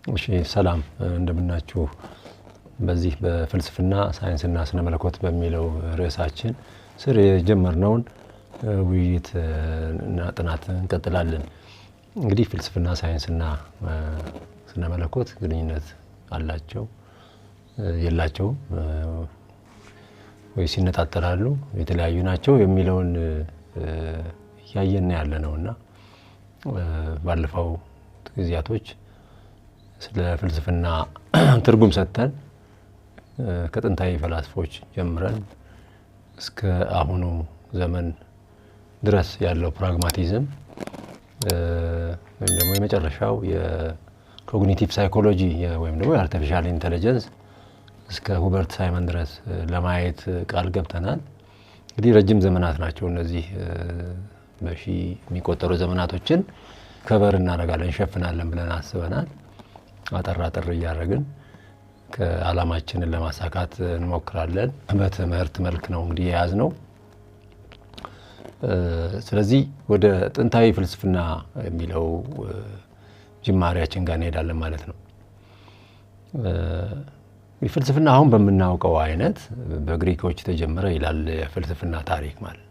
እሺ ሰላም እንደምናችሁ። በዚህ በፍልስፍና ሳይንስና ስነ መለኮት በሚለው ርዕሳችን ስር የጀመርነውን ውይይት እና ጥናት እንቀጥላለን። እንግዲህ ፍልስፍና ሳይንስና ስነ መለኮት ግንኙነት አላቸው የላቸውም ወይስ ይነጣጠላሉ የተለያዩ ናቸው የሚለውን ያየና ያለነውና ባለፈው ጊዜያቶች ስለ ፍልስፍና ትርጉም ሰጥተን ከጥንታዊ ፈላስፎች ጀምረን እስከ አሁኑ ዘመን ድረስ ያለው ፕራግማቲዝም ወይም ደግሞ የመጨረሻው የኮግኒቲቭ ሳይኮሎጂ ወይም ደግሞ የአርቲፊሻል ኢንተለጀንስ እስከ ሁበርት ሳይመን ድረስ ለማየት ቃል ገብተናል። እንግዲህ ረጅም ዘመናት ናቸው እነዚህ በሺ የሚቆጠሩ ዘመናቶችን ከበር እናደርጋለን እንሸፍናለን ብለን አስበናል። አጠር እያደረግን ከዓላማችንን ለማሳካት እንሞክራለን። በትምህርት መልክ ነው እንግዲህ የያዝነው። ስለዚህ ወደ ጥንታዊ ፍልስፍና የሚለው ጅማሬያችን ጋር እንሄዳለን ማለት ነው። ፍልስፍና አሁን በምናውቀው አይነት በግሪኮች ተጀመረ ይላል የፍልስፍና ታሪክ ማለት።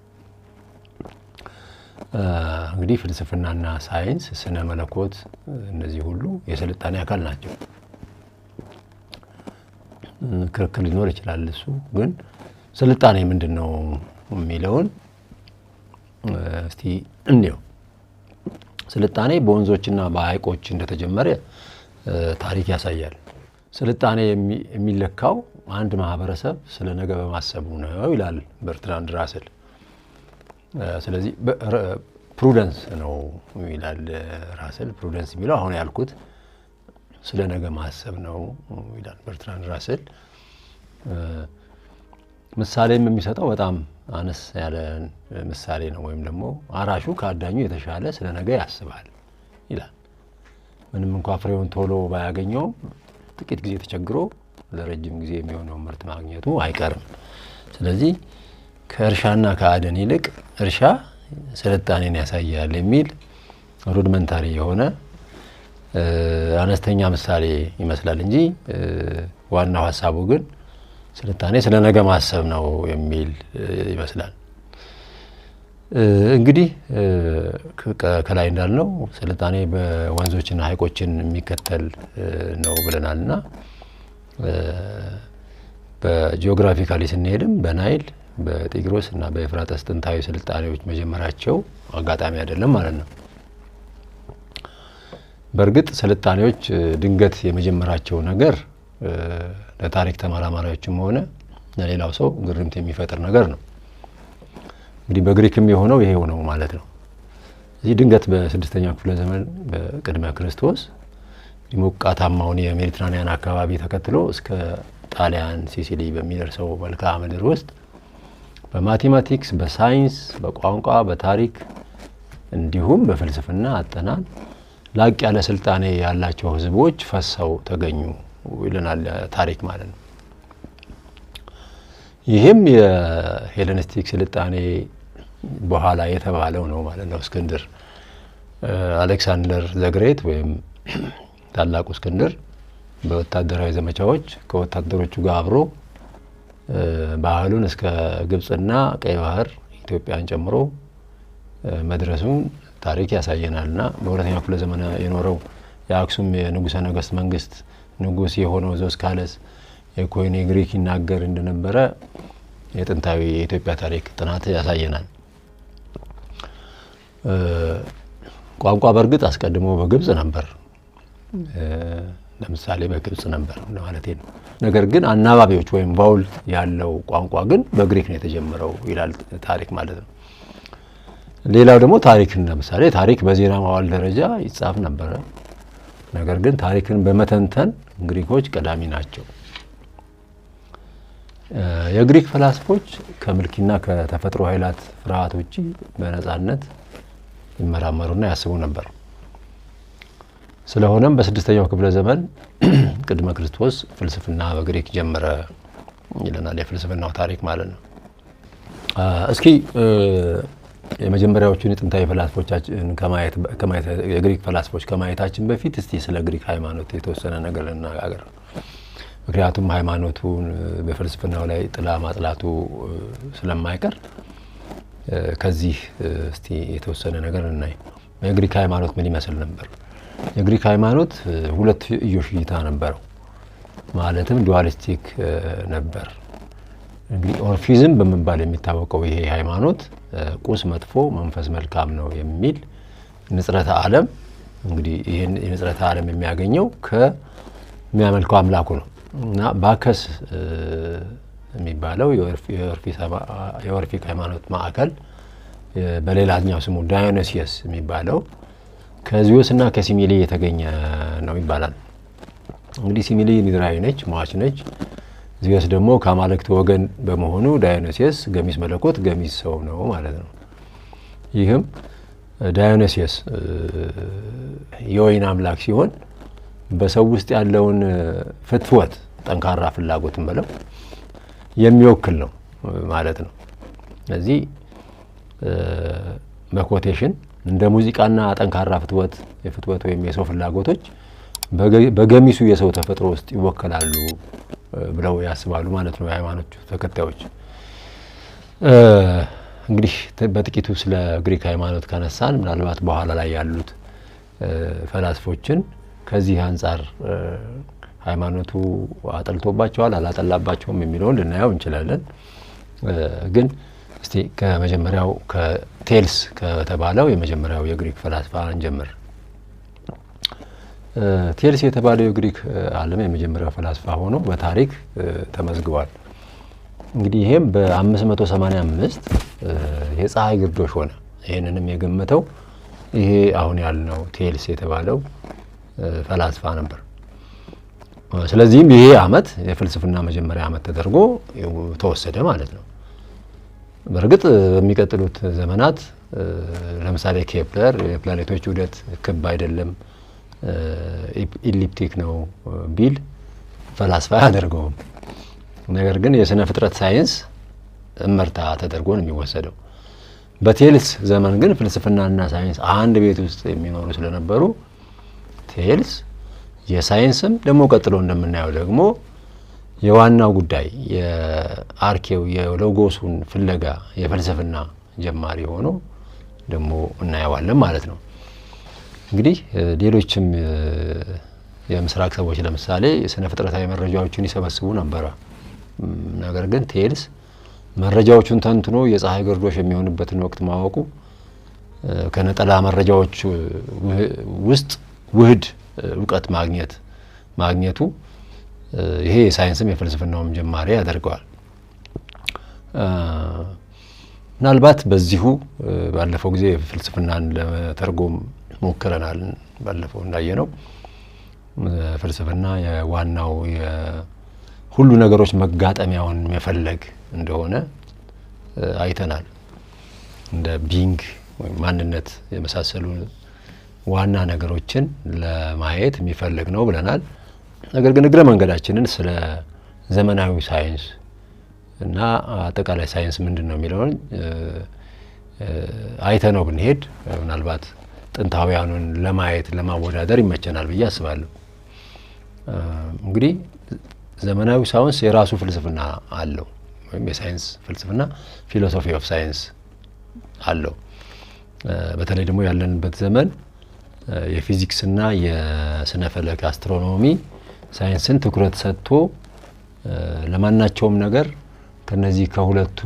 እንግዲህ ፍልስፍናና ሳይንስ፣ ስነ መለኮት እነዚህ ሁሉ የስልጣኔ አካል ናቸው። ክርክር ሊኖር ይችላል። እሱ ግን ስልጣኔ ምንድነው የሚለውን እስቲ እንየው። ስልጣኔ በወንዞችና በሐይቆች እንደተጀመረ ታሪክ ያሳያል። ስልጣኔ የሚለካው አንድ ማህበረሰብ ስለ ነገ በማሰቡ ነው ይላል በርትራንድ ራስል። ስለዚህ ፕሩደንስ ነው ይላል ራስል። ፕሩደንስ የሚለው አሁን ያልኩት ስለ ነገ ማሰብ ነው ይላል በርትራንድ ራስል። ምሳሌም የሚሰጠው በጣም አነስ ያለ ምሳሌ ነው። ወይም ደግሞ አራሹ ከአዳኙ የተሻለ ስለ ነገ ያስባል ይላል። ምንም እንኳን ፍሬውን ቶሎ ባያገኘውም ጥቂት ጊዜ ተቸግሮ ለረጅም ጊዜ የሚሆነው ምርት ማግኘቱ አይቀርም። ስለዚህ ከእርሻና ከአደን ይልቅ እርሻ ስልጣኔን ያሳያል የሚል ሩድመንታሪ የሆነ አነስተኛ ምሳሌ ይመስላል እንጂ ዋናው ሀሳቡ ግን ስልጣኔ ስለ ነገ ማሰብ ነው የሚል ይመስላል። እንግዲህ ከላይ እንዳልነው ስልጣኔ በወንዞችና ሐይቆችን የሚከተል ነው ብለናልና በጂኦግራፊካሊ ስንሄድም በናይል በጢግሮስ እና በኤፍራጥስ ጥንታዊ ስልጣኔዎች መጀመራቸው አጋጣሚ አይደለም ማለት ነው። በእርግጥ ስልጣኔዎች ድንገት የመጀመራቸው ነገር ለታሪክ ተመራማሪዎችም ሆነ ለሌላው ሰው ግርምት የሚፈጥር ነገር ነው። እንግዲህ በግሪክም የሆነው ይሄው ነው ማለት ነው። እዚህ ድንገት በ6ኛው ክፍለ ዘመን በቅድመ ክርስቶስ ሞቃታማውን የሜዲትራኒያን አካባቢ ተከትሎ እስከ ጣሊያን ሲሲሊ በሚደርሰው መልክዓ ምድር ውስጥ በማቴማቲክስ፣ በሳይንስ፣ በቋንቋ፣ በታሪክ እንዲሁም በፍልስፍና አጠናን ላቅ ያለ ስልጣኔ ያላቸው ህዝቦች ፈሰው ተገኙ ይለናል ታሪክ ማለት ነው። ይህም የሄሌኒስቲክ ስልጣኔ በኋላ የተባለው ነው ማለት ነው። እስክንድር አሌክሳንደር ዘግሬት ወይም ታላቁ እስክንድር በወታደራዊ ዘመቻዎች ከወታደሮቹ ጋር አብሮ ባህሉን እስከ ግብጽና ቀይ ባህር ኢትዮጵያን ጨምሮ መድረሱን ታሪክ ያሳየናልና በሁለተኛው ክፍለ ዘመን የኖረው የአክሱም የንጉሠ ነገሥት መንግስት ንጉስ የሆነው ዞስካለስ የኮይኔ ግሪክ ይናገር እንደነበረ የጥንታዊ የኢትዮጵያ ታሪክ ጥናት ያሳየናል። ቋንቋ በእርግጥ አስቀድሞ በግብጽ ነበር፣ ለምሳሌ በግብጽ ነበር ማለት ነው። ነገር ግን አናባቢዎች ወይም ቫውል ያለው ቋንቋ ግን በግሪክ ነው የተጀመረው ይላል ታሪክ ማለት ነው። ሌላው ደግሞ ታሪክን ለምሳሌ ታሪክ በዜና መዋዕል ደረጃ ይጻፍ ነበር። ነገር ግን ታሪክን በመተንተን ግሪኮች ቀዳሚ ናቸው። የግሪክ ፈላስፎች ከምልኪና ከተፈጥሮ ኃይላት ፍርሃት ውጪ በነጻነት ይመራመሩና ያስቡ ነበር። ስለሆነም በ6ኛው ክፍለ ዘመን ቅድመ ክርስቶስ ፍልስፍና በግሪክ ጀመረ ይለናል የፍልስፍናው ታሪክ ማለት ነው። እስኪ የመጀመሪያዎቹን የጥንታዊ ፈላስፎቻችን ከማየት የግሪክ ፈላስፎች ከማየታችን በፊት እስቲ ስለ ግሪክ ሃይማኖት የተወሰነ ነገር ልናገር። ምክንያቱም ሃይማኖቱን በፍልስፍናው ላይ ጥላ ማጥላቱ ስለማይቀር ከዚህ እስቲ የተወሰነ ነገር እናይ። የግሪክ ሃይማኖት ምን ይመስል ነበር? የግሪክ ሃይማኖት ሁለት እይታ ነበረው። ማለትም ዱዋሊስቲክ ነበር። እንግዲህ ኦርፊዝም በመባል የሚታወቀው ይሄ ሃይማኖት ቁስ መጥፎ መንፈስ መልካም ነው የሚል ንጽረተ ዓለም እንግዲህ ይሄን ንጽረተ ዓለም የሚያገኘው ከሚያመልከው አምላኩ ነው እና ባከስ የሚባለው የኦርፊክ ሃይማኖት ማዕከል በሌላኛው ስሙ ዳዮኒሲየስ የሚባለው ከዚዮስ እና ከሲሚሊ የተገኘ ነው ይባላል። እንግዲህ ሲሚሊ ንድራዊ ነች፣ ሟች ነች። ዚዮስ ደግሞ ከአማልክት ወገን በመሆኑ ዳዮኒሲየስ ገሚስ መለኮት ገሚስ ሰው ነው ማለት ነው። ይህም ዳዮኒሲየስ የወይን አምላክ ሲሆን በሰው ውስጥ ያለውን ፍትወት ጠንካራ ፍላጎትን በለው የሚወክል ነው ማለት ነው። ስለዚህ በኮቴሽን እንደ ሙዚቃና ጠንካራ ፍትወት የፍትወት ወይም የሰው ፍላጎቶች በገሚሱ የሰው ተፈጥሮ ውስጥ ይወከላሉ ብለው ያስባሉ ማለት ነው የሃይማኖቱ ተከታዮች። እንግዲህ በጥቂቱ ስለ ግሪክ ሃይማኖት ከነሳን ምናልባት በኋላ ላይ ያሉት ፈላስፎችን ከዚህ አንፃር ሃይማኖቱ አጠልቶባቸዋል አላጠላባቸውም የሚለውን ልናየው እንችላለን። ግን እስቲ ከመጀመሪያው ከቴልስ ከተባለው የመጀመሪያው የግሪክ ፈላስፋ እንጀምር። ቴልስ የተባለው የግሪክ ዓለም የመጀመሪያው ፈላስፋ ሆኖ በታሪክ ተመዝግቧል። እንግዲህ ይሄም በ585 የፀሐይ ግርዶሽ ሆነ። ይሄንንም የገመተው ይሄ አሁን ያልነው ቴልስ የተባለው ፈላስፋ ነበር። ስለዚህም ይሄ ዓመት የፍልስፍና መጀመሪያ ዓመት ተደርጎ ተወሰደ ማለት ነው። በእርግጥ በሚቀጥሉት ዘመናት ለምሳሌ ኬፕለር የፕላኔቶች ዑደት ክብ አይደለም ኢሊፕቲክ ነው ቢል ፈላስፋ ያደርገውም። ነገር ግን የስነ ፍጥረት ሳይንስ እመርታ ተደርጎ ነው የሚወሰደው። በቴልስ ዘመን ግን ፍልስፍናና ሳይንስ አንድ ቤት ውስጥ የሚኖሩ ስለነበሩ ቴልስ የሳይንስም ደግሞ ቀጥሎ እንደምናየው ደግሞ የዋናው ጉዳይ የአርኬው የሎጎሱን ፍለጋ የፍልስፍና ጀማሪ ሆኖ ደግሞ እናየዋለን ማለት ነው። እንግዲህ ሌሎችም የምስራቅ ሰዎች ለምሳሌ የስነ ፍጥረታዊ መረጃዎችን ይሰበስቡ ነበር። ነገር ግን ቴልስ መረጃዎቹን ተንትኖ የፀሐይ ግርዶሽ የሚሆንበትን ወቅት ማወቁ ከነጠላ መረጃዎች ውስጥ ውህድ እውቀት ማግኘቱ ይሄ የሳይንስም የፍልስፍናውም ጀማሪ ያደርገዋል። ምናልባት በዚሁ ባለፈው ጊዜ ፍልስፍናን ለመተርጎም ሞክረናል። ባለፈው እንዳየነው ፍልስፍና የዋናው ሁሉ ነገሮች መጋጠሚያውን መፈለግ እንደሆነ አይተናል። እንደ ቢንግ ወይም ማንነት የመሳሰሉ ዋና ነገሮችን ለማየት የሚፈልግ ነው ብለናል። ነገር ግን እግረ መንገዳችንን ስለ ዘመናዊ ሳይንስ እና አጠቃላይ ሳይንስ ምንድነው የሚለውን አይተነው ብንሄድ ምናልባት ጥንታውያኑን ለማየት ለማወዳደር ይመቸናል ብዬ አስባለሁ። እንግዲህ ዘመናዊ ሳይንስ የራሱ ፍልስፍና አለው ወይም የሳይንስ ፍልስፍና ፊሎሶፊ ኦፍ ሳይንስ አለው። በተለይ ደግሞ ያለንበት ዘመን የፊዚክስና የስነ ፈለክ አስትሮኖሚ ሳይንስን ትኩረት ሰጥቶ ለማናቸውም ነገር ከነዚህ ከሁለቱ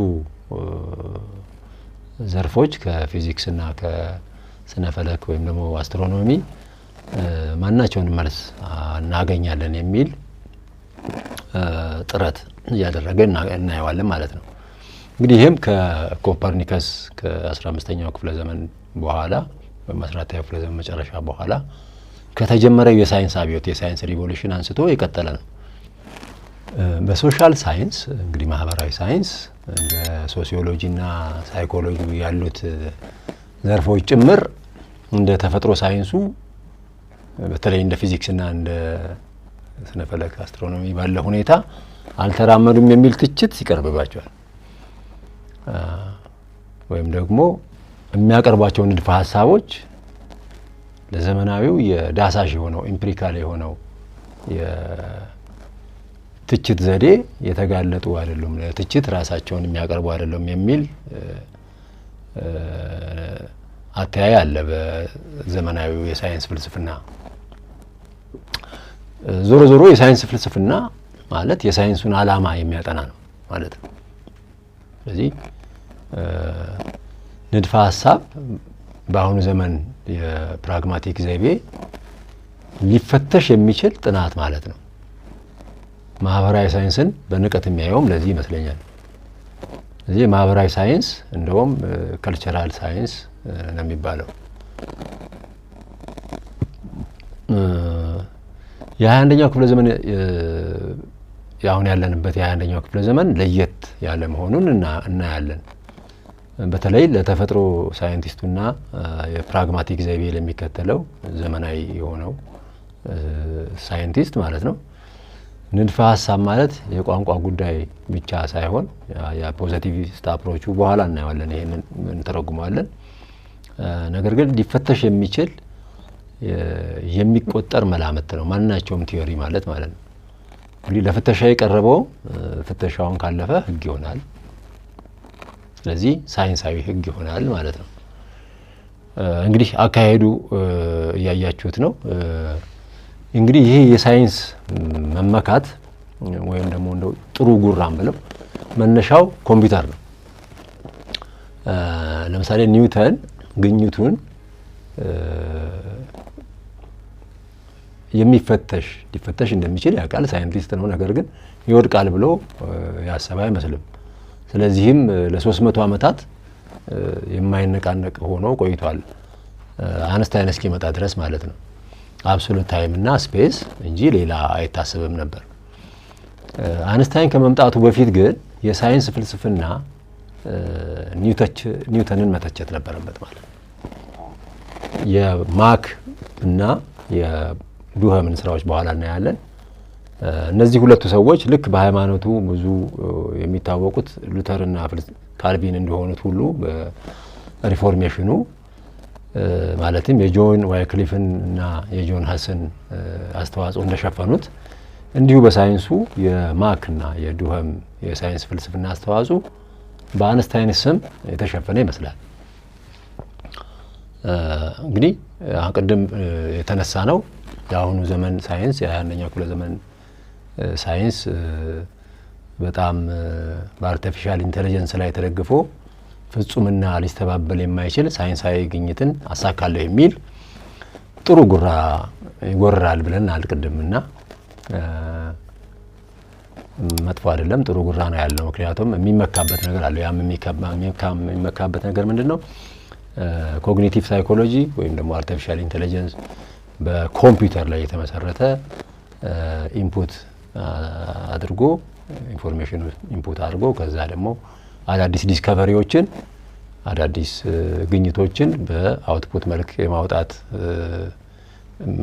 ዘርፎች ከፊዚክስና ከስነ ፈለክ ወይም ደግሞ አስትሮኖሚ ማናቸውን መልስ እናገኛለን የሚል ጥረት እያደረገ እናየዋለን ማለት ነው። እንግዲህ ይህም ከኮፐርኒከስ ከ15ኛው ክፍለ ዘመን በኋላ በ14ኛው ክፍለ ዘመን መጨረሻ በኋላ ከተጀመረው የሳይንስ አብዮት የሳይንስ ሪቮሉሽን አንስቶ የቀጠለ ነው። በሶሻል ሳይንስ እንግዲህ ማህበራዊ ሳይንስ እንደ ሶሲዮሎጂና ሳይኮሎጂ ያሉት ዘርፎች ጭምር እንደ ተፈጥሮ ሳይንሱ በተለይ እንደ ፊዚክስና እንደ ስነ ፈለክ አስትሮኖሚ ባለ ሁኔታ አልተራመዱም የሚል ትችት ይቀርብባቸዋል። ወይም ደግሞ የሚያቀርባቸው ንድፈ ሐሳቦች ለዘመናዊው የዳሳሽ የሆነው ኢምፒሪካል የሆነው የትችት ዘዴ የተጋለጡ አይደሉም፣ ለትችት ራሳቸውን የሚያቀርቡ አይደሉም የሚል አተያይ አለ በዘመናዊው የሳይንስ ፍልስፍና። ዞሮ ዞሮ የሳይንስ ፍልስፍና ማለት የሳይንሱን ዓላማ የሚያጠና ነው ማለት ነው። ስለዚህ ንድፈ ሐሳብ በአሁኑ ዘመን የፕራግማቲክ ዘይቤ ሊፈተሽ የሚችል ጥናት ማለት ነው። ማህበራዊ ሳይንስን በንቀት የሚያየውም ለዚህ ይመስለኛል። ስለዚህ ማህበራዊ ሳይንስ እንደውም ካልቸራል ሳይንስ ነው የሚባለው። የ21ኛው ክፍለ ዘመን አሁን ያለንበት የ21ኛው ክፍለ ዘመን ለየት ያለ መሆኑን እናያለን። በተለይ ለተፈጥሮ ሳይንቲስቱና የፕራግማቲክ ዘይቤ ለሚከተለው ዘመናዊ የሆነው ሳይንቲስት ማለት ነው ንድፈ ሐሳብ ማለት የቋንቋ ጉዳይ ብቻ ሳይሆን የፖዚቲቪስት አፕሮቹ በኋላ እናየዋለን፣ ይሄንን እንተረጉመዋለን። ነገር ግን ሊፈተሽ የሚችል የሚቆጠር መላምት ነው ማናቸውም ቲዮሪ ማለት ነው። እንግዲህ ለፍተሻ የቀረበው ፍተሻውን ካለፈ ህግ ይሆናል። ስለዚህ ሳይንሳዊ ህግ ይሆናል ማለት ነው። እንግዲህ አካሄዱ እያያችሁት ነው። እንግዲህ ይሄ የሳይንስ መመካት ወይም ደግሞ እንደው ጥሩ ጉራም ብለው መነሻው ኮምፒውተር ነው። ለምሳሌ ኒውተን ግኝቱን ሊፈተሽ እንደሚችል ያውቃል፣ ሳይንቲስት ነው። ነገር ግን ይወድቃል ብሎ ያሰበ አይመስልም። ስለዚህም ለ300 ዓመታት የማይነቃነቅ ሆኖ ቆይቷል፣ አንስታይን እስኪመጣ ድረስ ማለት ነው። አብሶሉት ታይም እና ስፔስ እንጂ ሌላ አይታሰብም ነበር። አንስታይን ከመምጣቱ በፊት ግን የሳይንስ ፍልስፍና ኒውተንን መተቸት ነበረበት ማለት ነው። የማክ እና የዱኸምን ስራዎች በኋላ እናያለን። እነዚህ ሁለቱ ሰዎች ልክ በሃይማኖቱ ብዙ የሚታወቁት ሉተርና ካልቪን እንደሆኑት ሁሉ በሪፎርሜሽኑ ማለትም የጆን ዋይክሊፍን እና የጆን ሀስን አስተዋጽኦ እንደሸፈኑት እንዲሁ በሳይንሱ የማክ እና የዱኸም የሳይንስ ፍልስፍና አስተዋጽኦ በአንስታይን ስም የተሸፈነ ይመስላል። እንግዲህ ቅድም የተነሳ ነው የአሁኑ ዘመን ሳይንስ የ21ኛው ክፍለ ዘመን ሳይንስ በጣም በአርቲፊሻል ኢንተለጀንስ ላይ ተደግፎ ፍጹምና ሊስተባበል የማይችል ሳይንሳዊ ግኝትን አሳካለሁ የሚል ጥሩ ጉራ ይጎራል ብለን አልቅድምና መጥፎ አይደለም፣ ጥሩ ጉራ ነው ያለው። ምክንያቱም የሚመካበት ነገር አለ። ያም የሚመካበት ነገር ምንድነው? ኮግኒቲቭ ሳይኮሎጂ ወይም ደግሞ አርቲፊሻል ኢንተለጀንስ በኮምፒውተር ላይ የተመሰረተ ኢንፑት አድርጎ ኢንፎርሜሽን ኢንፑት አድርጎ ከዛ ደግሞ አዳዲስ ዲስከቨሪዎችን አዳዲስ ግኝቶችን በአውትፑት መልክ የማውጣት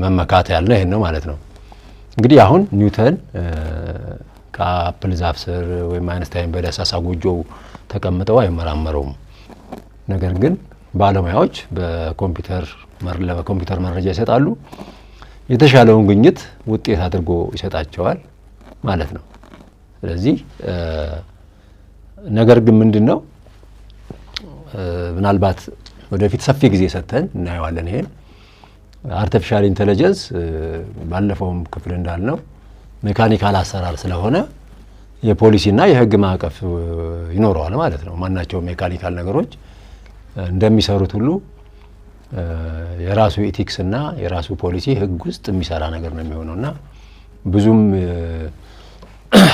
መመካት ያለ ይሄን ነው ማለት ነው። እንግዲህ አሁን ኒውተን ከአፕል ዛፍ ስር ወይም አይንስታይን በዳሳሳ ጎጆው ተቀምጠው አይመራመሩም። ነገር ግን ባለሙያዎች በኮምፒውተር መረጃ ይሰጣሉ፣ የተሻለውን ግኝት ውጤት አድርጎ ይሰጣቸዋል ማለት ነው። ስለዚህ ነገር ግን ምንድነው ምናልባት ወደፊት ሰፊ ጊዜ ሰጥተን እናየዋለን። ይሄን አርቲፊሻል ኢንተለጀንስ ባለፈውም ክፍል እንዳልነው ሜካኒካል አሰራር ስለሆነ የፖሊሲና የህግ ማዕቀፍ ይኖረዋል ማለት ነው። ማናቸው ሜካኒካል ነገሮች እንደሚሰሩት ሁሉ የራሱ ኢቲክስ እና የራሱ ፖሊሲ ህግ ውስጥ የሚሰራ ነገር ነው የሚሆነውና ብዙም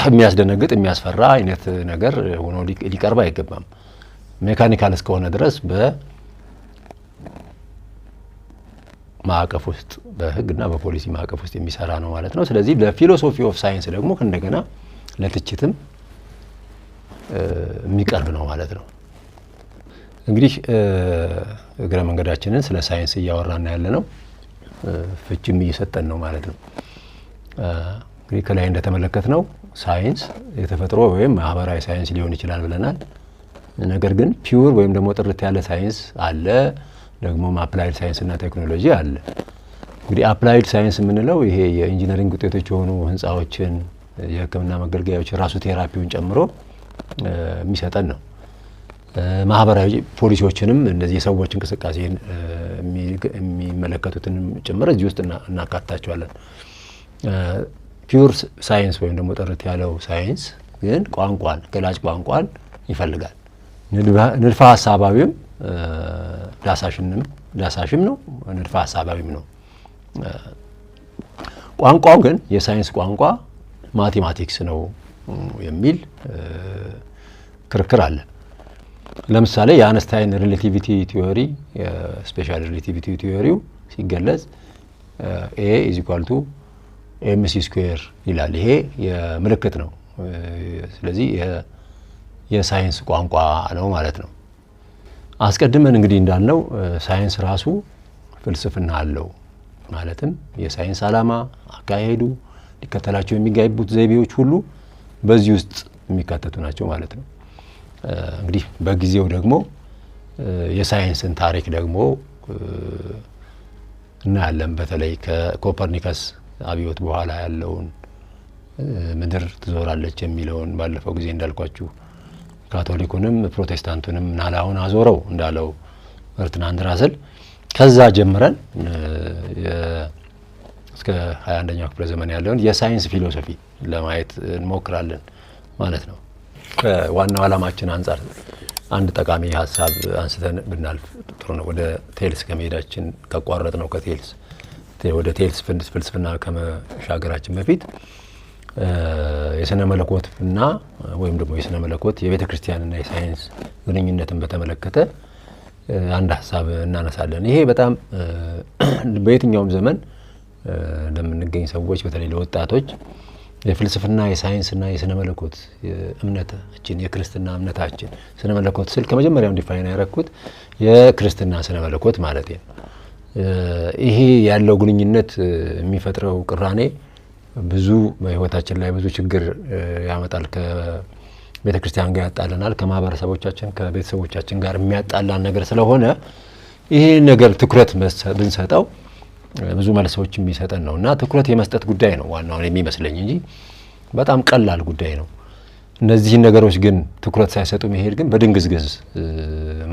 የሚያስደነግጥ የሚያስፈራ አይነት ነገር ሆኖ ሊቀርብ አይገባም። ሜካኒካል እስከሆነ ድረስ በማዕቀፍ ውስጥ በህግና በፖሊሲ ማዕቀፍ ውስጥ የሚሰራ ነው ማለት ነው። ስለዚህ ለፊሎሶፊ ኦፍ ሳይንስ ደግሞ እንደገና ለትችትም የሚቀርብ ነው ማለት ነው። እንግዲህ እግረ መንገዳችንን ስለ ሳይንስ እያወራን ያለ ነው፣ ፍቺም እየሰጠን ነው ማለት ነው። እንግዲህ ከላይ እንደተመለከትነው ሳይንስ የተፈጥሮ ወይም ማህበራዊ ሳይንስ ሊሆን ይችላል ብለናል። ነገር ግን ፒውር ወይም ደግሞ ጥርት ያለ ሳይንስ አለ፣ ደግሞ አፕላይድ ሳይንስ እና ቴክኖሎጂ አለ። እንግዲህ አፕላይድ ሳይንስ የምንለው ይሄ የኢንጂነሪንግ ውጤቶች የሆኑ ህንፃዎችን፣ የህክምና መገልገያዎች ራሱ ቴራፒውን ጨምሮ የሚሰጠን ነው። ማህበራዊ ፖሊሲዎችንም እንደዚህ የሰዎች እንቅስቃሴን የሚመለከቱትንም ጭምር እዚህ ውስጥ እናካታቸዋለን። ፒውር ሳይንስ ወይም ደግሞ ጥርት ያለው ሳይንስ ግን ቋንቋን፣ ገላጭ ቋንቋን ይፈልጋል። ንድፈ ሀሳባዊም ዳሳሽም ነው፣ ንድፈ ሀሳባዊም ነው። ቋንቋው ግን የሳይንስ ቋንቋ ማቴማቲክስ ነው የሚል ክርክር አለ። ለምሳሌ የአንስታይን ሪሌቲቪቲ ቲዮሪ፣ ስፔሻል ሪሌቲቪቲ ቲዮሪው ሲገለጽ ኤ ኢዝ ኢኳል ቱ ኤምሲ ስኩዌር ይላል። ይሄ የምልክት ነው። ስለዚህ የሳይንስ ቋንቋ ነው ማለት ነው። አስቀድመን እንግዲህ እንዳልነው ሳይንስ ራሱ ፍልስፍና አለው። ማለትም የሳይንስ ዓላማ፣ አካሄዱ፣ ሊከተላቸው የሚጋቡት ዘይቤዎች ሁሉ በዚህ ውስጥ የሚካተቱ ናቸው ማለት ነው። እንግዲህ በጊዜው ደግሞ የሳይንስን ታሪክ ደግሞ እናያለን። በተለይ ከኮፐርኒከስ አብዮት በኋላ ያለውን ምድር ትዞራለች የሚለውን ባለፈው ጊዜ እንዳልኳችሁ ካቶሊኩንም ፕሮቴስታንቱንም ናላውን አዞረው እንዳለው በርትራንድ ራስል ከዛ ጀምረን እስከ 21ኛው ክፍለ ዘመን ያለውን የሳይንስ ፊሎሶፊ ለማየት እንሞክራለን ማለት ነው። ከዋናው ዓላማችን አንጻር አንድ ጠቃሚ ሀሳብ አንስተን ብናልፍ ጥሩ ነው። ወደ ቴልስ ከመሄዳችን ከቋረጥ ነው ከቴልስ ወደ ቴልስ ፍልስፍና ከመሻገራችን በፊት የስነ መለኮትና ወይም ደግሞ የስነ መለኮት የቤተ ክርስቲያንና የሳይንስ ግንኙነትን በተመለከተ አንድ ሀሳብ እናነሳለን። ይሄ በጣም በየትኛውም ዘመን እንደምንገኝ ሰዎች በተለይ ለወጣቶች የፍልስፍና የሳይንስና የስነ መለኮት እምነታችን የክርስትና እምነታችን ስነ መለኮት ስል ከመጀመሪያው ዲፋይን ያደረኩት የክርስትና ስነ መለኮት ማለት ነው። ይሄ ያለው ግንኙነት የሚፈጥረው ቅራኔ ብዙ በህይወታችን ላይ ብዙ ችግር ያመጣል። ከቤተ ክርስቲያን ጋር ያጣለናል፣ ከማህበረሰቦቻችን ከቤተሰቦቻችን ጋር የሚያጣላን ነገር ስለሆነ ይሄ ነገር ትኩረት ብንሰጠው ብዙ መልሶች የሚሰጠን ነው እና ትኩረት የመስጠት ጉዳይ ነው ዋናው የሚመስለኝ እንጂ በጣም ቀላል ጉዳይ ነው። እነዚህን ነገሮች ግን ትኩረት ሳይሰጡ መሄድ ግን በድንግዝግዝ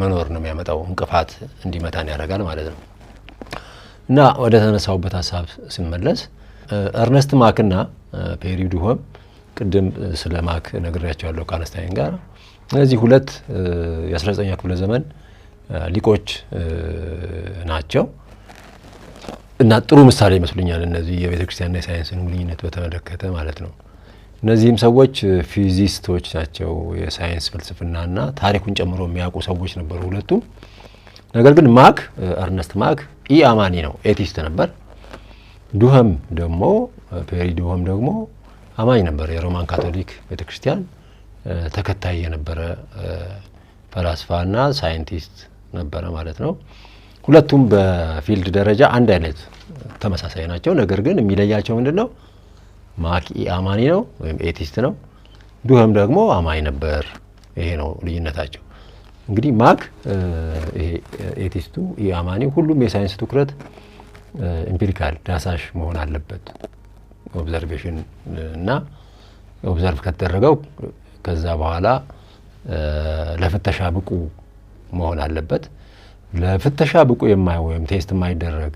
መኖር ነው የሚያመጣው፣ እንቅፋት እንዲመታን ያደርጋል ማለት ነው። እና ወደ ተነሳውበት ሀሳብ ስመለስ እርነስት ማክና ፔሪ ዱሆም ቅድም ስለ ማክ ነግሬያቸዋለሁ ከአንስታይን ጋር። እነዚህ ሁለት የ19ኛ ክፍለ ዘመን ሊቆች ናቸው እና ጥሩ ምሳሌ ይመስሉኛል እነዚህ የቤተ ክርስቲያንና የሳይንስን ግንኙነት በተመለከተ ማለት ነው። እነዚህም ሰዎች ፊዚስቶች ናቸው። የሳይንስ ፍልስፍናና ታሪኩን ጨምሮ የሚያውቁ ሰዎች ነበሩ ሁለቱም። ነገር ግን ማክ እርነስት ማክ ኢአማኒ ነው፣ ኤቲስት ነበር። ዱሆም ደግሞ ፔሪ ዱሆም ደግሞ አማኝ ነበር። የሮማን ካቶሊክ ቤተክርስቲያን ተከታይ የነበረ ፈላስፋና ሳይንቲስት ነበረ ማለት ነው። ሁለቱም በፊልድ ደረጃ አንድ አይነት ተመሳሳይ ናቸው። ነገር ግን የሚለያቸው ምንድነው? ማክ ኢአማኒ ነው ወይም ኤቲስት ነው። ዱሆም ደግሞ አማኝ ነበር። ይሄ ነው ልዩነታቸው። እንግዲህ ማክ ይሄ ኤቲስቱ ኢአማኒ ሁሉም የሳይንስ ትኩረት ኢምፒሪካል ዳሳሽ መሆን አለበት። ኦብዘርቬሽን እና ኦብዘርቭ ከተደረገው ከዛ በኋላ ለፍተሻ ብቁ መሆን አለበት። ለፍተሻ ብቁ የማይሆን ወይም ቴስት የማይደረግ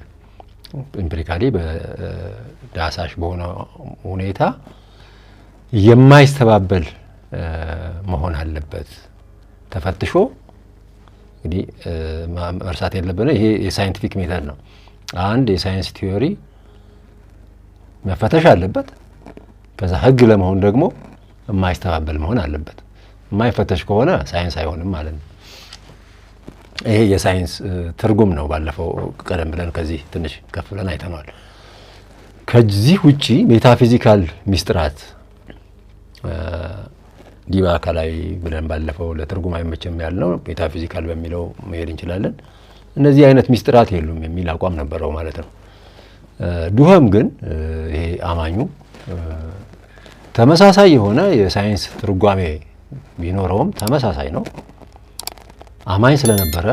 ኢምፒሪካሊ በዳሳሽ በሆነ ሁኔታ የማይስተባበል መሆን አለበት። ተፈትሾ እንግዲህ መርሳት የለብን ይሄ የሳይንቲፊክ ሜተድ ነው። አንድ የሳይንስ ቲዮሪ መፈተሽ አለበት። ከዛ ህግ ለመሆን ደግሞ የማይስተባበል መሆን አለበት። የማይፈተሽ ከሆነ ሳይንስ አይሆንም ማለት ነው። ይሄ የሳይንስ ትርጉም ነው። ባለፈው ቀደም ብለን ከዚህ ትንሽ ከፍ ብለን አይተናል። ከዚህ ውጪ ሜታፊዚካል ሚስጥራት ዲባ አካላዊ ብለን ባለፈው ለትርጉም አይመችም ያልነው ሜታፊዚካል በሚለው መሄድ እንችላለን። እነዚህ አይነት ሚስጥራት የሉም የሚል አቋም ነበረው ማለት ነው። ዱሆም ግን ይሄ አማኙ ተመሳሳይ የሆነ የሳይንስ ትርጓሜ ቢኖረውም ተመሳሳይ ነው። አማኝ ስለነበረ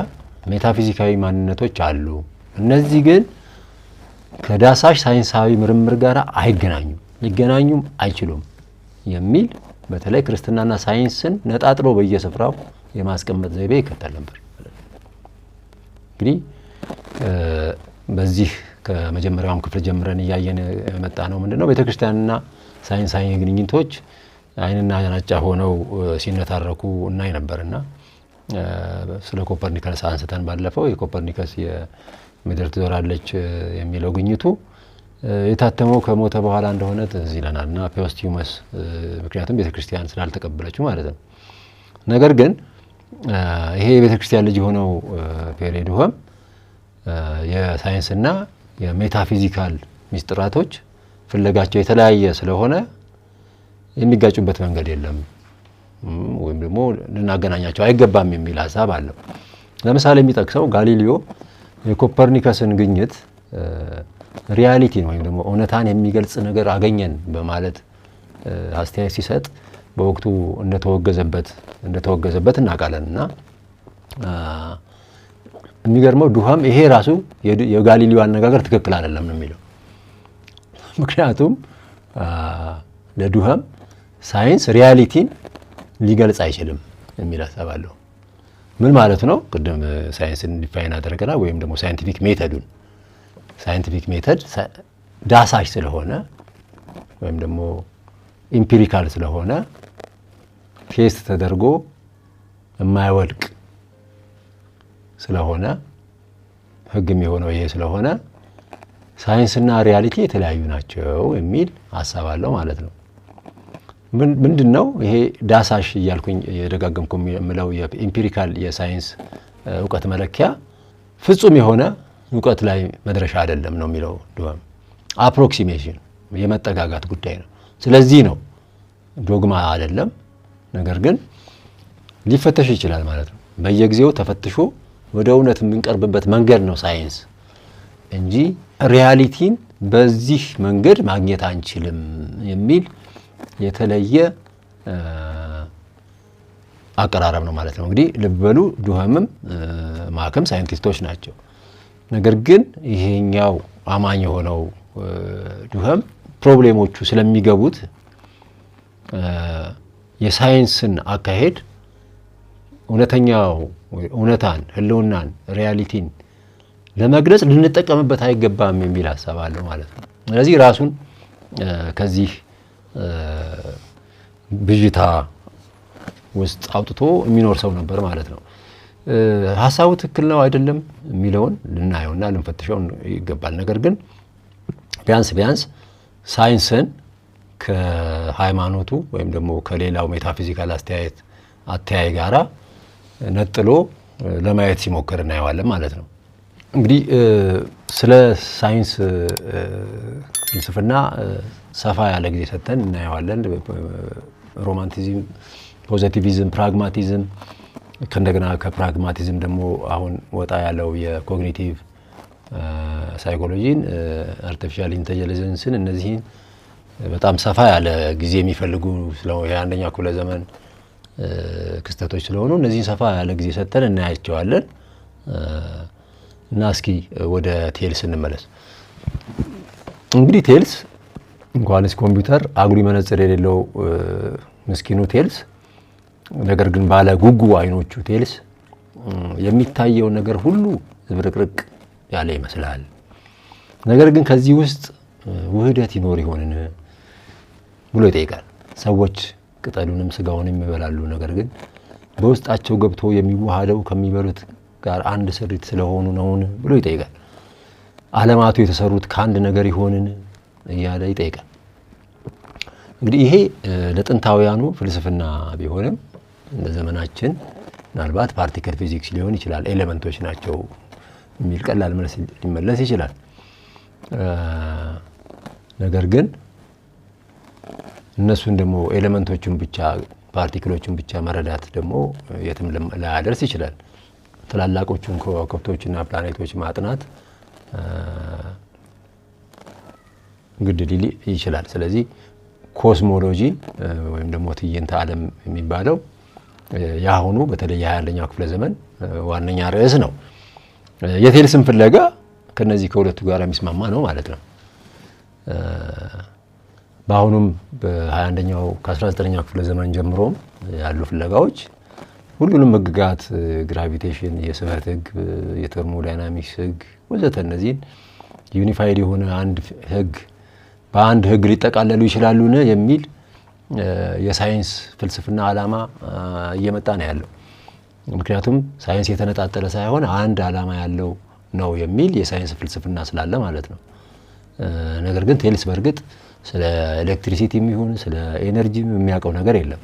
ሜታፊዚካዊ ማንነቶች አሉ። እነዚህ ግን ከዳሳሽ ሳይንሳዊ ምርምር ጋር አይገናኙም፣ ሊገናኙም አይችሉም የሚል በተለይ ክርስትናና ሳይንስን ነጣጥሎ በየስፍራው የማስቀመጥ ዘይቤ ይከተል ነበር። እንግዲህ በዚህ ከመጀመሪያውም ክፍል ጀምረን እያየን የመጣ ነው ምንድነው ቤተክርስቲያንና ሳይንሳዊ ግንኙነቶች አይንና ናጫ ሆነው ሲነታረኩ እናይ ነበርና ስለ ኮፐርኒከስ አንስተን ባለፈው የኮፐርኒከስ የምድር ትዞራለች የሚለው ግኝቱ የታተመው ከሞተ በኋላ እንደሆነ ትዝ ይለናልና ፖስቲዩመስ ምክንያቱም ቤተክርስቲያን ስላልተቀበለችው ማለት ነው። ነገር ግን ይሄ የቤተክርስቲያን ልጅ የሆነው ፔሬዱሆም የሳይንስና የሜታፊዚካል ሚስጥራቶች ፍለጋቸው የተለያየ ስለሆነ የሚጋጩበት መንገድ የለም ወይም ደግሞ ልናገናኛቸው አይገባም የሚል ሐሳብ አለው። ለምሳሌ የሚጠቅሰው ጋሊሊዮ የኮፐርኒከስን ግኝት ሪያሊቲ ነው ወይም ደግሞ እውነታን የሚገልጽ ነገር አገኘን በማለት አስተያየት ሲሰጥ በወቅቱ እንደተወገዘበት እናውቃለንና የሚገርመው ዱሃም ይሄ ራሱ የጋሊሊዮ አነጋገር ትክክል አይደለም ነው የሚለው። ምክንያቱም ለዱሃም ሳይንስ ሪያሊቲን ሊገልጽ አይችልም የሚል ሐሳብ አለው። ምን ማለት ነው? ቅድም ሳይንስን ዲፋይን አደረገናል። ወይም ደግሞ ሳይንቲፊክ ሜተድ ዳሳሽ ስለሆነ ወይም ደግሞ ኢምፒሪካል ስለሆነ ቴስት ተደርጎ የማይወድቅ ስለሆነ ህግም የሆነው ይሄ ስለሆነ ሳይንስና ሪያሊቲ የተለያዩ ናቸው የሚል ሐሳብ አለው ማለት ነው። ምንድነው ይሄ ዳሳሽ እያልኩኝ የደጋገምኩ የምለው የኢምፒሪካል የሳይንስ እውቀት መለኪያ ፍጹም የሆነ እውቀት ላይ መድረሻ አይደለም ነው የሚለው ዱሃም። አፕሮክሲሜሽን የመጠጋጋት ጉዳይ ነው። ስለዚህ ነው ዶግማ አይደለም፣ ነገር ግን ሊፈተሽ ይችላል ማለት ነው። በየጊዜው ተፈትሾ ወደ እውነት የምንቀርብበት መንገድ ነው ሳይንስ እንጂ ሪያሊቲን በዚህ መንገድ ማግኘት አንችልም የሚል የተለየ አቀራረብ ነው ማለት ነው። እንግዲህ ልብ በሉ ዱሃምም ማክም ሳይንቲስቶች ናቸው። ነገር ግን ይሄኛው አማኝ የሆነው ዱሃም ፕሮብሌሞቹ ስለሚገቡት የሳይንስን አካሄድ እውነታን፣ ህልውናን፣ ሪያሊቲን ለመግለጽ ልንጠቀምበት አይገባም የሚል ሐሳብ አለው ማለት ነው። ስለዚህ ራሱን ከዚህ ብዥታ ውስጥ አውጥቶ የሚኖር ሰው ነበር ማለት ነው። ሐሳቡ ትክክል ነው አይደለም የሚለውን ልናየውና ልንፈትሸው ይገባል። ነገር ግን ቢያንስ ሳይንስን ከሃይማኖቱ ወይም ደግሞ ከሌላው ሜታፊዚካል አተያይ ጋራ ነጥሎ ለማየት ሲሞክር እናየዋለን ማለት ነው። እንግዲህ ስለ ሳይንስ ፍልስፍና ሰፋ ያለ ጊዜ ሰጥተን እናየዋለን። ሮማንቲዝም፣ ፖዚቲቪዝም፣ ፕራግማቲዝም ከእንደገና ከፕራግማቲዝም ደግሞ አሁን ወጣ ያለው የኮግኒቲቭ ሳይኮሎጂን፣ አርቲፊሻል ኢንተለጀንስን እነዚህን በጣም ሰፋ ያለ ጊዜ የሚፈልጉ የአንደኛው ክፍለ ዘመን ክስተቶች ስለሆኑ እነዚህን ሰፋ ያለ ጊዜ ሰጥተን እናያቸዋለን እና እስኪ ወደ ቴልስ እንመለስ። እንግዲህ ቴልስ እንኳንስ ኮምፒውተር አጉሊ መነጽር የሌለው ምስኪኑ ቴልስ፣ ነገር ግን ባለ ጉጉ አይኖቹ ቴልስ የሚታየው ነገር ሁሉ ዝብርቅርቅ ያለ ይመስላል። ነገር ግን ከዚህ ውስጥ ውህደት ይኖር ይሆንን ብሎ ይጠይቃል። ሰዎች ቅጠሉንም ስጋውንም ይበላሉ፣ ነገር ግን በውስጣቸው ገብቶ የሚዋሃደው ከሚበሉት ጋር አንድ ስሪት ስለሆኑ ነውን ብሎ ይጠይቃል። ዓለማቱ የተሰሩት ከአንድ ነገር ይሆንን እያለ ይጠይቃል። እንግዲህ ይሄ ለጥንታውያኑ ፍልስፍና ቢሆንም እንደ ዘመናችን ምናልባት ፓርቲክል ፊዚክስ ሊሆን ይችላል፣ ኤሌመንቶች ናቸው የሚል ቀላል መልስ ሊመለስ ይችላል። ነገር ግን እነሱን ደግሞ ኤሌመንቶቹን ብቻ ፓርቲክሎቹን ብቻ መረዳት ደግሞ የትም ላያደርስ ይችላል። ትላላቆቹን ከዋክብቶችና ፕላኔቶች ማጥናት ግድ ሊል ይችላል። ስለዚህ ኮስሞሎጂ ወይም ደግሞ ትዕይንተ ዓለም የሚባለው የአሁኑ በተለይ የ21ኛው ክፍለ ዘመን ዋነኛ ርዕስ ነው። የቴልስን ፍለጋ ከነዚህ ከሁለቱ ጋር የሚስማማ ነው ማለት ነው። በአሁኑም በ21ኛው ከ19ኛው ክፍለ ዘመን ጀምሮም ያሉ ፍለጋዎች ሁሉንም ህግጋት ግራቪቴሽን፣ የስበት ህግ፣ የቴርሞዳይናሚክስ ህግ ወዘተ እነዚህን ዩኒፋይድ የሆነ አንድ ህግ በአንድ ህግ ሊጠቃለሉ ይችላሉን የሚል የሳይንስ ፍልስፍና ዓላማ እየመጣ ነው ያለው። ምክንያቱም ሳይንስ የተነጣጠለ ሳይሆን አንድ ዓላማ ያለው ነው የሚል የሳይንስ ፍልስፍና ስላለ ማለት ነው። ነገር ግን ቴልስ በእርግጥ ስለ ኤሌክትሪሲቲም ይሁን ስለ ኤነርጂም የሚያውቀው ነገር የለም።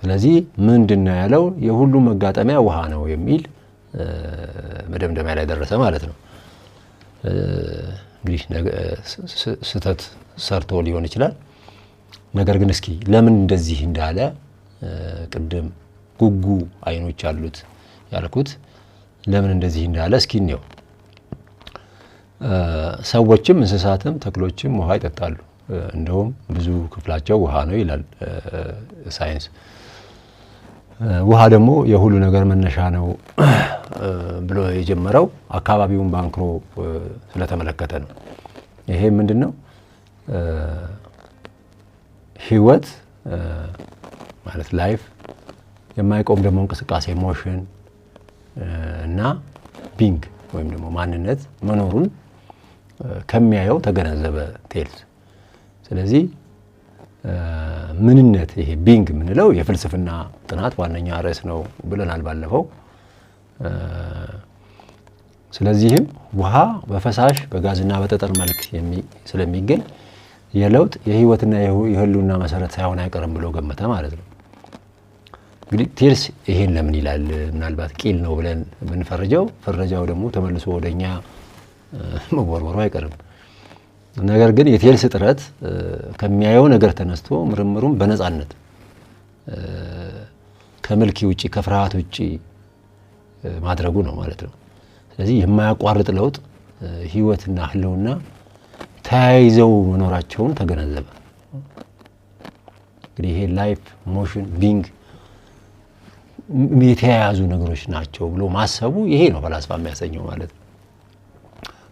ስለዚህ ምንድነው ያለው የሁሉም መጋጠሚያ ውሃ ነው የሚል መደምደሚያ ላይ ደረሰ ማለት ነው። እንግዲህ ስህተት ሰርቶ ሊሆን ይችላል። ነገር ግን እስኪ ለምን እንደዚህ እንዳለ ቅድም ጉጉ አይኖች አሉት ያልኩት ለምን እንደዚህ እንዳለ እስኪ እንየው። ሰዎችም እንስሳትም ተክሎችም ውሃ ይጠጣሉ፣ እንደውም ብዙ ክፍላቸው ውሃ ነው ይላል ሳይንስ። ውሃ ደግሞ የሁሉ ነገር መነሻ ነው ብሎ የጀመረው አካባቢውን ባንክሮ ስለተመለከተ ነው። ይሄ ምንድነው? ህይወት ማለት ላይፍ የማይቆም ደግሞ እንቅስቃሴ ሞሽን እና ቢንግ ወይም ደግሞ ማንነት መኖሩን ከሚያየው ተገነዘበ ቴልስ። ስለዚህ ምንነት ይሄ ቢንግ የምንለው የፍልስፍና ጥናት ዋነኛ ርዕስ ነው ብለናል ባለፈው። ስለዚህም ውሃ በፈሳሽ በጋዝና በጠጠር መልክ ስለሚገኝ የለውጥ የህይወትና የህልውና መሰረት ሳይሆን አይቀርም ብሎ ገመተ ማለት ነው። እንግዲህ ቴልስ ይሄን ለምን ይላል? ምናልባት ቂል ነው ብለን ብንፈርጀው ፍረጃው ደግሞ ተመልሶ ወደኛ መወርወሩ አይቀርም። ነገር ግን የቴልስ ጥረት ከሚያየው ነገር ተነስቶ ምርምሩን በነፃነት ከመልኪ ውጪ ከፍርሃት ውጪ ማድረጉ ነው ማለት ነው። ስለዚህ የማያቋርጥ ለውጥ ህይወትና ህልውና ተያይዘው መኖራቸውን ተገነዘበ። እንግዲህ ይሄ ላይፍ ሞሽን ቢንግ የተያያዙ ነገሮች ናቸው ብሎ ማሰቡ ይሄ ነው ፈላስፋ የሚያሰኘው ማለት ነው።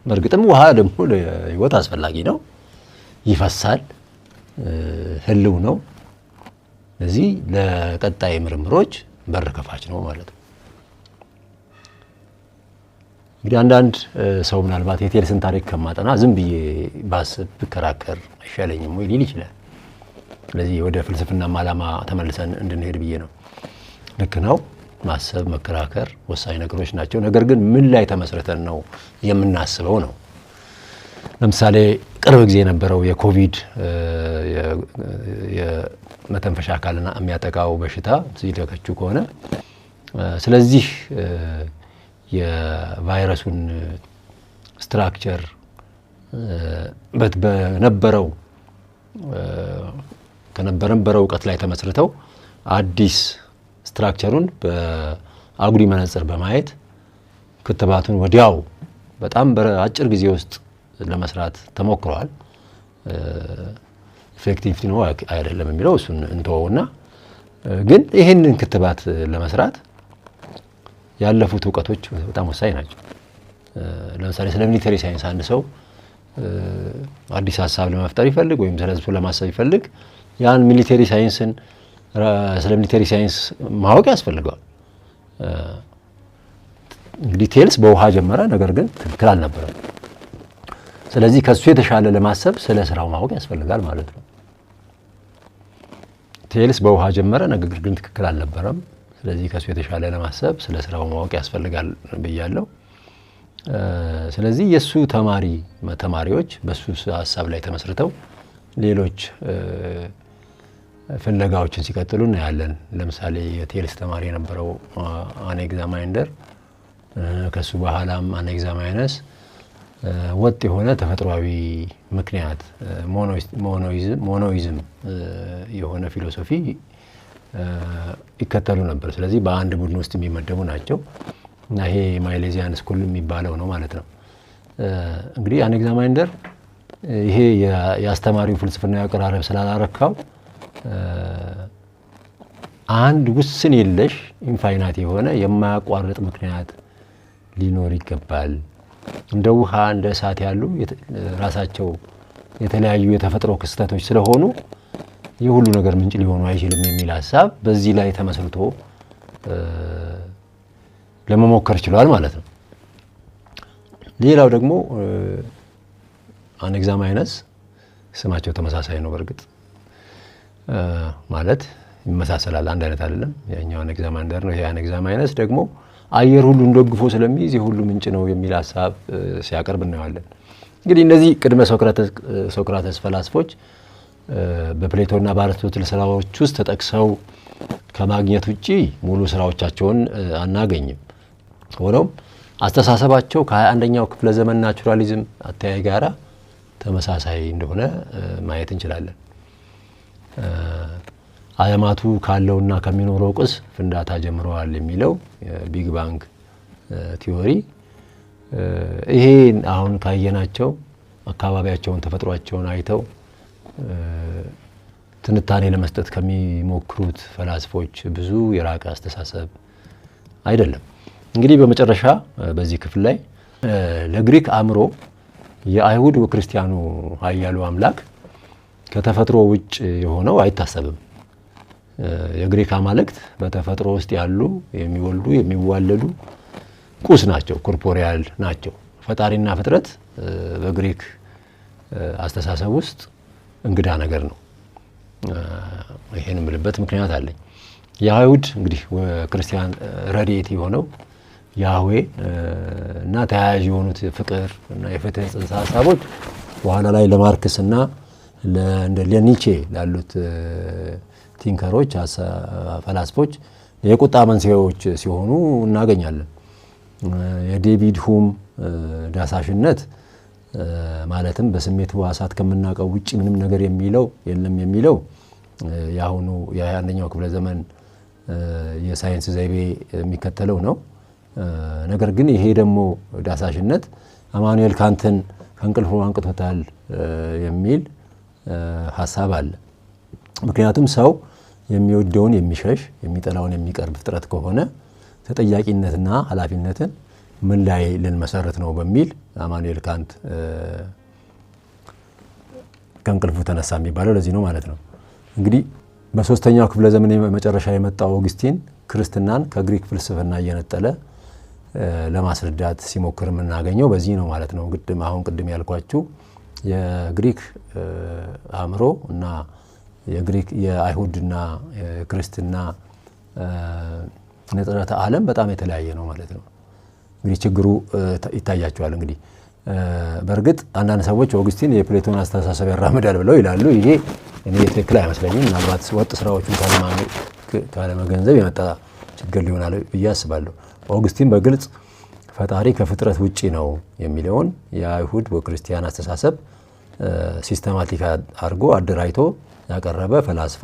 በእርግጥም ውሃ ደግሞ ለህይወት አስፈላጊ ነው፣ ይፈሳል፣ ህልው ነው። ስለዚህ ለቀጣይ ምርምሮች በር ከፋች ነው ማለት ነው። እንግዲህ አንዳንድ ሰው ምናልባት የቴልስን ታሪክ ከማጠና ዝም ብዬ ባስብ ብከራከር አይሻለኝም ወይ ሊል ይችላል። ስለዚህ ወደ ፍልስፍና ዓላማ ተመልሰን እንድንሄድ ብዬ ነው። ልክ ነው፣ ማሰብ መከራከር ወሳኝ ነገሮች ናቸው። ነገር ግን ምን ላይ ተመስርተን ነው የምናስበው ነው። ለምሳሌ ቅርብ ጊዜ የነበረው የኮቪድ የመተንፈሻ አካልን የሚያጠቃው በሽታ ሲደከቹ ከሆነ ስለዚህ የቫይረሱን ስትራክቸር ከነበረው እውቀት ላይ ተመስርተው አዲስ ስትራክቸሩን በአጉሊ መነጽር በማየት ክትባቱን ወዲያው በጣም በአጭር ጊዜ ውስጥ ለመስራት ተሞክሯል። ኢፌክቲቭ ነው አይደለም የሚለው እሱን እንተወውና ግን ይሄንን ክትባት ለመስራት ያለፉት እውቀቶች በጣም ወሳኝ ናቸው። ለምሳሌ ስለ ሚሊተሪ ሳይንስ አንድ ሰው አዲስ ሀሳብ ለመፍጠር ይፈልግ ወይም ስለዚህ ለማሰብ ይፈልግ ያን ሚሊተሪ ሳይንስን ስለ ሚሊተሪ ሳይንስ ማወቅ ያስፈልጋል። እንግዲህ ቴልስ በውሃ ጀመረ፣ ነገር ግን ትክክል አልነበረም። ስለዚህ ከሱ የተሻለ ለማሰብ ስለ ስራው ማወቅ ያስፈልጋል ማለት ነው። ቴልስ በውሃ ጀመረ፣ ነገር ግን ትክክል አልነበረም። ስለዚህ ከሱ የተሻለ ለማሰብ ስለ ስራው ማወቅ ያስፈልጋል ብያለሁ። ስለዚህ የሱ ተማሪዎች በሱ ሀሳብ ላይ ተመስርተው ሌሎች ፍለጋዎችን ሲቀጥሉ እናያለን። ለምሳሌ የቴልስ ተማሪ የነበረው አኔግዛማይንደር ከሱ በኋላም አኔግዛማይነስ ወጥ የሆነ ተፈጥሯዊ ምክንያት ሞኖይዝም የሆነ ፊሎሶፊ ይከተሉ ነበር። ስለዚህ በአንድ ቡድን ውስጥ የሚመደቡ ናቸው እና ይሄ ማይሌዚያን ስኩል የሚባለው ነው ማለት ነው። እንግዲህ አኔግዛማይንደር ይሄ የአስተማሪው ፍልስፍና ያቀራረብ ስላላረካው አንድ ውስን የለሽ ኢንፋይናይት የሆነ የማያቋርጥ ምክንያት ሊኖር ይገባል። እንደ ውሃ እንደ እሳት ያሉ ራሳቸው የተለያዩ የተፈጥሮ ክስተቶች ስለሆኑ የሁሉ ነገር ምንጭ ሊሆኑ አይችልም የሚል ሐሳብ በዚህ ላይ ተመስርቶ ለመሞከር ችሏል ማለት ነው። ሌላው ደግሞ አኔግዛማይነስ ስማቸው ተመሳሳይ ነው። በርግጥ ማለት ይመሳሰላል፣ አንድ አይነት አይደለም። ያኛው አኔግዛማይነር ነው፣ ይሄ አኔግዛማይነስ ደግሞ አየር ሁሉ እንደግፎ ስለሚይዝ የሁሉ ምንጭ ነው የሚል ሐሳብ ሲያቀርብ እናያለን። እንግዲህ እነዚህ ቅድመ ሶክራተስ ፈላስፎች በፕሌቶና በአርስቶትል ስራዎች ውስጥ ተጠቅሰው ከማግኘት ውጪ ሙሉ ስራዎቻቸውን አናገኝም። ሆኖም አስተሳሰባቸው ከ21ኛው ክፍለ ዘመን ናቹራሊዝም አተያይ ጋራ ተመሳሳይ እንደሆነ ማየት እንችላለን። ዓለማቱ ካለውና ከሚኖረው ቁስ ፍንዳታ ጀምረዋል የሚለው ቢግ ባንግ ቲዮሪ ይሄን አሁን ካየናቸው አካባቢያቸውን ተፈጥሯቸውን አይተው ትንታኔ ለመስጠት ከሚሞክሩት ፈላስፎች ብዙ የራቀ አስተሳሰብ አይደለም። እንግዲህ በመጨረሻ በዚህ ክፍል ላይ ለግሪክ አእምሮ የአይሁድ ወክርስቲያኑ ኃያሉ አምላክ ከተፈጥሮ ውጭ የሆነው አይታሰብም። የግሪክ አማልክት በተፈጥሮ ውስጥ ያሉ የሚወልዱ የሚዋለዱ ቁስ ናቸው፣ ኮርፖሪያል ናቸው። ፈጣሪና ፍጥረት በግሪክ አስተሳሰብ ውስጥ እንግዳ ነገር ነው። ይሄን የምልበት ምክንያት አለኝ። የአይሁድ እንግዲህ ክርስቲያን ረድኤት የሆነው ያህዌ እና ተያያዥ የሆኑት ፍቅር እና የፍትህ ጽንሰ ሀሳቦች በኋላ ላይ ለማርክስ እና ለኒቼ ላሉት ቲንከሮች ፈላስፎች የቁጣ መንስኤዎች ሲሆኑ እናገኛለን። የዴቪድ ሁም ዳሳሽነት ማለትም በስሜት ሕዋሳት ከምናውቀው ውጪ ምንም ነገር የሚለው የለም የሚለው የአሁኑ የ21ኛው ክፍለ ዘመን የሳይንስ ዘይቤ የሚከተለው ነው። ነገር ግን ይሄ ደግሞ ዳሳሽነት አማኑኤል ካንትን ከእንቅልፉ አንቅቶታል የሚል ሐሳብ አለ። ምክንያቱም ሰው የሚወደውን የሚሸሽ የሚጠላውን የሚቀርብ ፍጥረት ከሆነ ተጠያቂነትና ኃላፊነትን ምን ላይ ልንመሰረት ነው በሚል አማኑኤል ካንት ከእንቅልፉ ተነሳ የሚባለው ለዚህ ነው ማለት ነው። እንግዲህ በ3ኛው ክፍለ ዘመን መጨረሻ የመጣው ኦግስቲን ክርስትናን ከግሪክ ፍልስፍና እየነጠለ ለማስረዳት ሲሞክር የምናገኘው በዚህ ነው ማለት ነው። ቅድም ያልኳችሁ የግሪክ አእምሮ እና የግሪክ የአይሁድና ክርስትና ንጥረተ ዓለም በጣም የተለያየ ነው ማለት ነው። እንግዲህ ችግሩ ይታያቸዋል። እንግዲህ በእርግጥ አንዳንድ ሰዎች ኦግስቲን የፕሌቶን አስተሳሰብ ያራምዳል ብለው ይላሉ። ይሄ እኔ ትክክል አይመስለኝም። ምናልባት ወጥ ስራዎቹን ካለመገንዘብ የመጣ ችግር ሊሆናል ብዬ አስባለሁ። ኦግስቲን በግልጽ ፈጣሪ ከፍጥረት ውጪ ነው የሚለውን የአይሁድ ወክርስቲያን አስተሳሰብ ሲስተማቲክ አድርጎ አደራጅቶ ያቀረበ ፈላስፋ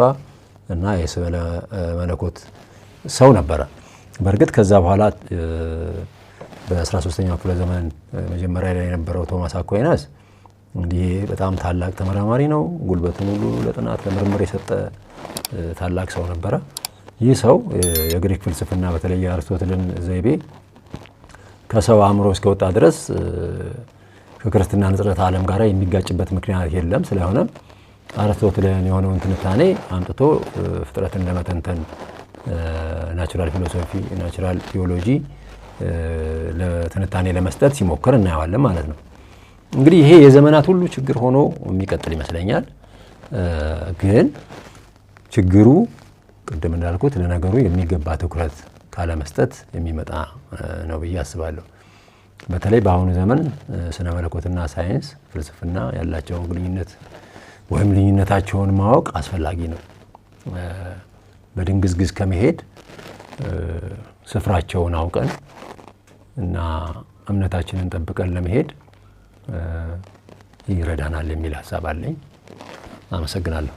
እና የስነ መለኮት ሰው ነበረ። በእርግጥ ከዛ በኋላ በ13ኛው ክፍለ ዘመን መጀመሪያ ላይ የነበረው ቶማስ አኩይናስ እንዲህ በጣም ታላቅ ተመራማሪ ነው። ጉልበቱን ሁሉ ለጥናት ለምርምር የሰጠ ታላቅ ሰው ነበረ። ይህ ሰው የግሪክ ፍልስፍና በተለይ የአርስቶትልን ዘይቤ ከሰው አእምሮ እስከወጣ ድረስ ከክርስትና ንጽረተ ዓለም ጋር የሚጋጭበት ምክንያት የለም። ስለሆነም አርስቶትልን የሆነውን ትንታኔ አምጥቶ ፍጥረትን ለመተንተን ናቹራል ፊሎሶፊ ናቹራል ቲዮሎጂ ለትንታኔ ለመስጠት ሲሞክር እናየዋለን ማለት ነው። እንግዲህ ይሄ የዘመናት ሁሉ ችግር ሆኖ የሚቀጥል ይመስለኛል። ግን ችግሩ ቅድም እንዳልኩት ለነገሩ የሚገባ ትኩረት ካለመስጠት የሚመጣ ነው ብዬ አስባለሁ። በተለይ በአሁኑ ዘመን ስነ መለኮትና ሳይንስ ፍልስፍና ያላቸውን ግንኙነት ወይም ልዩነታቸውን ማወቅ አስፈላጊ ነው። በድንግዝግዝ ከመሄድ ስፍራቸውን አውቀን እና እምነታችንን ጠብቀን ለመሄድ ይረዳናል የሚል ሐሳብ አለኝ። አመሰግናለሁ።